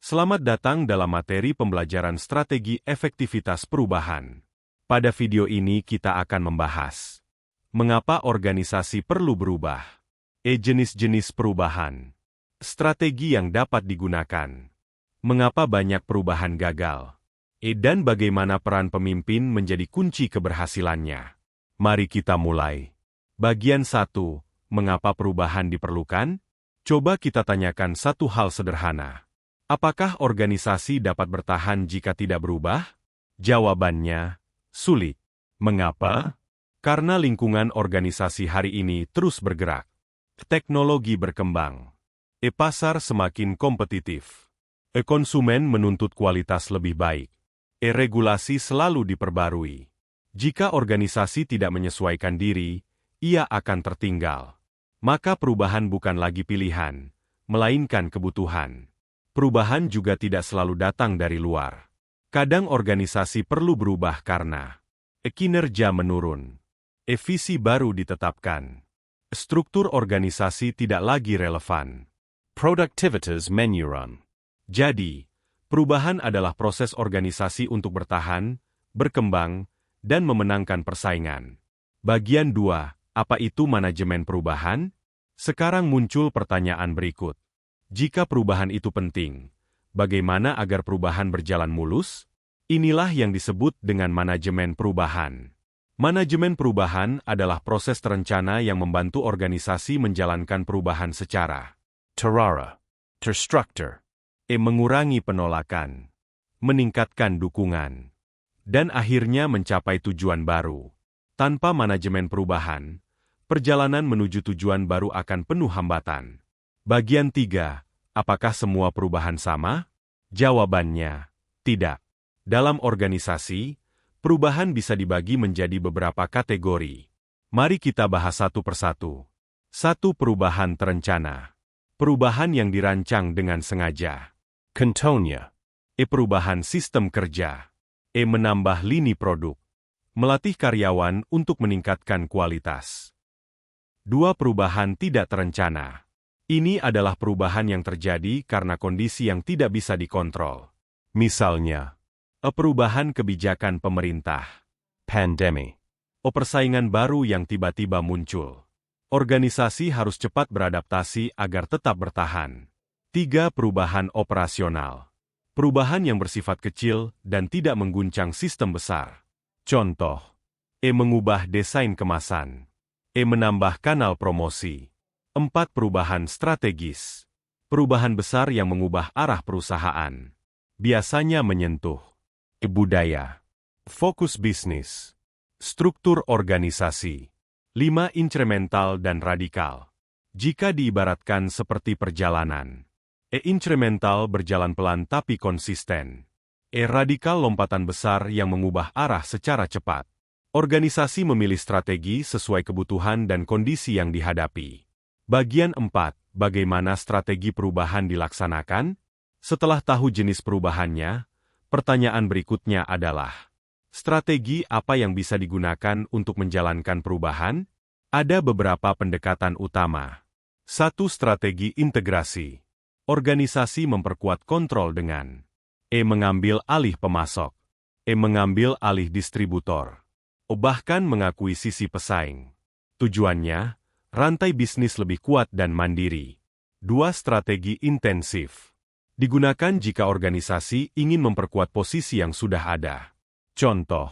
Selamat datang dalam materi pembelajaran strategi efektivitas perubahan. Pada video ini kita akan membahas mengapa organisasi perlu berubah, jenis-jenis perubahan, strategi yang dapat digunakan, mengapa banyak perubahan gagal, dan bagaimana peran pemimpin menjadi kunci keberhasilannya. Mari kita mulai. Bagian 1. Mengapa perubahan diperlukan? Coba kita tanyakan satu hal sederhana. Apakah organisasi dapat bertahan jika tidak berubah? Jawabannya, sulit. Mengapa? Karena lingkungan organisasi hari ini terus bergerak. Teknologi berkembang. Pasar semakin kompetitif. Konsumen menuntut kualitas lebih baik. Regulasi selalu diperbarui. Jika organisasi tidak menyesuaikan diri, ia akan tertinggal. Maka perubahan bukan lagi pilihan, melainkan kebutuhan. Perubahan juga tidak selalu datang dari luar. Kadang organisasi perlu berubah karena kinerja menurun, visi baru ditetapkan, struktur organisasi tidak lagi relevan, productivitas menurun. Jadi, perubahan adalah proses organisasi untuk bertahan, berkembang, dan memenangkan persaingan. Bagian 2. Apa itu manajemen perubahan? Sekarang muncul pertanyaan berikut. Jika perubahan itu penting, bagaimana agar perubahan berjalan mulus? Inilah yang disebut dengan manajemen perubahan. Manajemen perubahan adalah proses terencana yang membantu organisasi menjalankan perubahan secara terstruktur, mengurangi penolakan, meningkatkan dukungan, dan akhirnya mencapai tujuan baru. Tanpa manajemen perubahan, perjalanan menuju tujuan baru akan penuh hambatan. Bagian 3. Apakah semua perubahan sama? Jawabannya, tidak. Dalam organisasi, perubahan bisa dibagi menjadi beberapa kategori. Mari kita bahas satu persatu. 1. Perubahan terencana. Perubahan yang dirancang dengan sengaja. Contohnya, perubahan sistem kerja. Menambah lini produk. Melatih karyawan untuk meningkatkan kualitas. 2. Perubahan tidak terencana. Ini adalah perubahan yang terjadi karena kondisi yang tidak bisa dikontrol. Misalnya, perubahan kebijakan pemerintah, pandemi, persaingan baru yang tiba-tiba muncul. Organisasi harus cepat beradaptasi agar tetap bertahan. 3. Perubahan operasional. Perubahan yang bersifat kecil dan tidak mengguncang sistem besar. Contoh, mengubah desain kemasan, menambah kanal promosi. 4. Perubahan strategis. Perubahan besar yang mengubah arah perusahaan. Biasanya menyentuh budaya, fokus bisnis, struktur organisasi. 5. Inkremental dan radikal. Jika diibaratkan seperti perjalanan, inkremental berjalan pelan tapi konsisten. Radikal lompatan besar yang mengubah arah secara cepat. Organisasi memilih strategi sesuai kebutuhan dan kondisi yang dihadapi. Bagian 4. Bagaimana strategi perubahan dilaksanakan? Setelah tahu jenis perubahannya, pertanyaan berikutnya adalah, strategi apa yang bisa digunakan untuk menjalankan perubahan? Ada beberapa pendekatan utama. 1. Strategi integrasi. Organisasi memperkuat kontrol dengan mengambil alih pemasok, mengambil alih distributor, bahkan mengakuisisi pesaing. Tujuannya, rantai bisnis lebih kuat dan mandiri. 2. Strategi intensif. Digunakan jika organisasi ingin memperkuat posisi yang sudah ada. Contoh,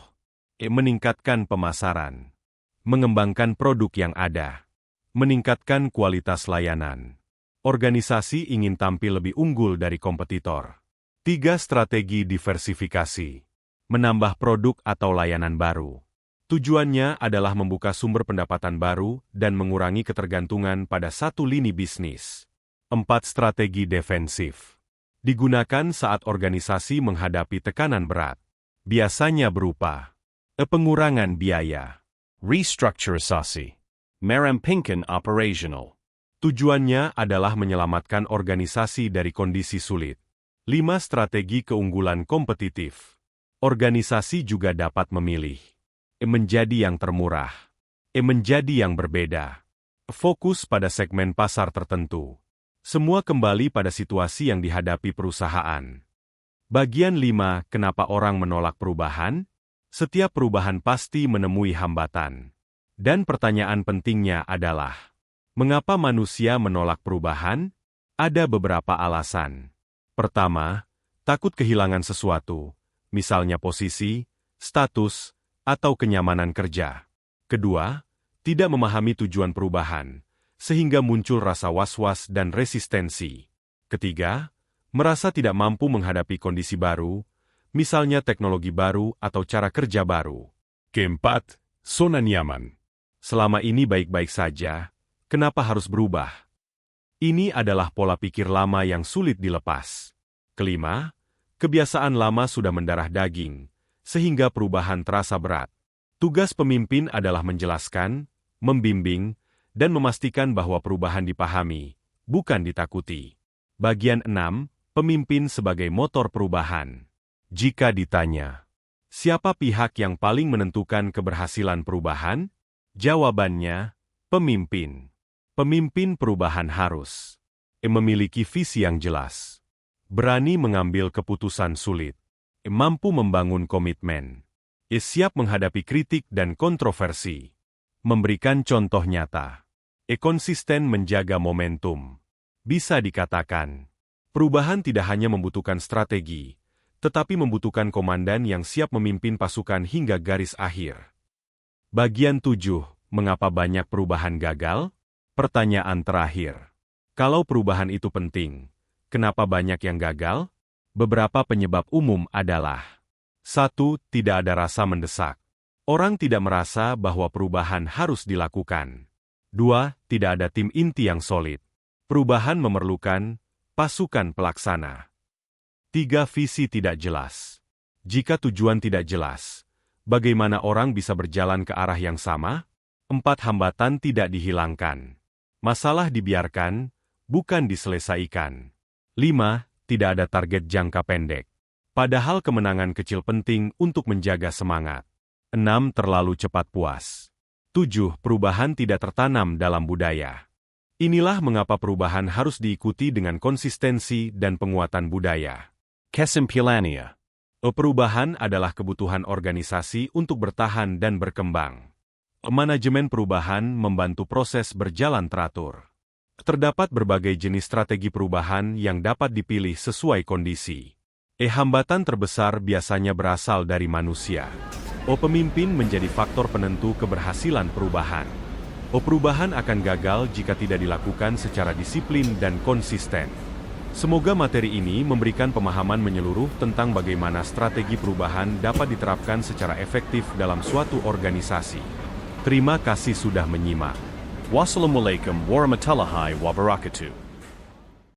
meningkatkan pemasaran, mengembangkan produk yang ada, meningkatkan kualitas layanan. Organisasi ingin tampil lebih unggul dari kompetitor. 3. Strategi diversifikasi. Menambah produk atau layanan baru. Tujuannya adalah membuka sumber pendapatan baru dan mengurangi ketergantungan pada satu lini bisnis. 4. Strategi defensif. Digunakan saat organisasi menghadapi tekanan berat. Biasanya berupa pengurangan biaya, restrukturisasi, merampingkan operasional. Tujuannya adalah menyelamatkan organisasi dari kondisi sulit. 5. Strategi keunggulan kompetitif. Organisasi juga dapat memilih menjadi yang termurah, menjadi yang berbeda, fokus pada segmen pasar tertentu, Semua kembali pada situasi yang dihadapi perusahaan. Bagian 5. Kenapa orang menolak perubahan? Setiap perubahan pasti menemui hambatan. Dan pertanyaan pentingnya adalah, mengapa manusia menolak perubahan? Ada beberapa alasan. Pertama, takut kehilangan sesuatu, misalnya posisi, status, atau kenyamanan kerja. Kedua, tidak memahami tujuan perubahan, sehingga muncul rasa was-was dan resistensi. Ketiga, merasa tidak mampu menghadapi kondisi baru, misalnya teknologi baru atau cara kerja baru. Keempat, zona nyaman. Selama ini baik-baik saja, kenapa harus berubah? Ini adalah pola pikir lama yang sulit dilepas. Kelima, kebiasaan lama sudah mendarah daging, sehingga perubahan terasa berat. Tugas pemimpin adalah menjelaskan, membimbing, dan memastikan bahwa perubahan dipahami, bukan ditakuti. Bagian 6. Pemimpin sebagai motor perubahan. Jika ditanya, siapa pihak yang paling menentukan keberhasilan perubahan? Jawabannya, pemimpin. Pemimpin perubahan harus memiliki visi yang jelas, berani mengambil keputusan sulit, mampu membangun komitmen, siap menghadapi kritik dan kontroversi, memberikan contoh nyata, konsisten menjaga momentum. Bisa dikatakan, perubahan tidak hanya membutuhkan strategi, tetapi membutuhkan komandan yang siap memimpin pasukan hingga garis akhir. Bagian 7. Mengapa banyak perubahan gagal? Pertanyaan terakhir. Kalau perubahan itu penting, kenapa banyak yang gagal? Beberapa penyebab umum adalah 1. Tidak ada rasa mendesak. Orang tidak merasa bahwa perubahan harus dilakukan. 2. Tidak ada tim inti yang solid. Perubahan memerlukan pasukan pelaksana. 3. Visi tidak jelas. Jika tujuan tidak jelas, bagaimana orang bisa berjalan ke arah yang sama? 4. Hambatan tidak dihilangkan. Masalah dibiarkan, bukan diselesaikan. 5. Tidak ada target jangka pendek. Padahal kemenangan kecil penting untuk menjaga semangat. 6. Terlalu cepat puas. 7. Perubahan tidak tertanam dalam budaya. Inilah mengapa perubahan harus diikuti dengan konsistensi dan penguatan budaya. Kesimpulannya, perubahan adalah kebutuhan organisasi untuk bertahan dan berkembang. Manajemen perubahan membantu proses berjalan teratur. Terdapat berbagai jenis strategi perubahan yang dapat dipilih sesuai kondisi. Hambatan terbesar biasanya berasal dari manusia. Pemimpin menjadi faktor penentu keberhasilan perubahan. Perubahan akan gagal jika tidak dilakukan secara disiplin dan konsisten. Semoga materi ini memberikan pemahaman menyeluruh tentang bagaimana strategi perubahan dapat diterapkan secara efektif dalam suatu organisasi. Terima kasih sudah menyimak. Wassalamualaikum warahmatullahi wabarakatuh.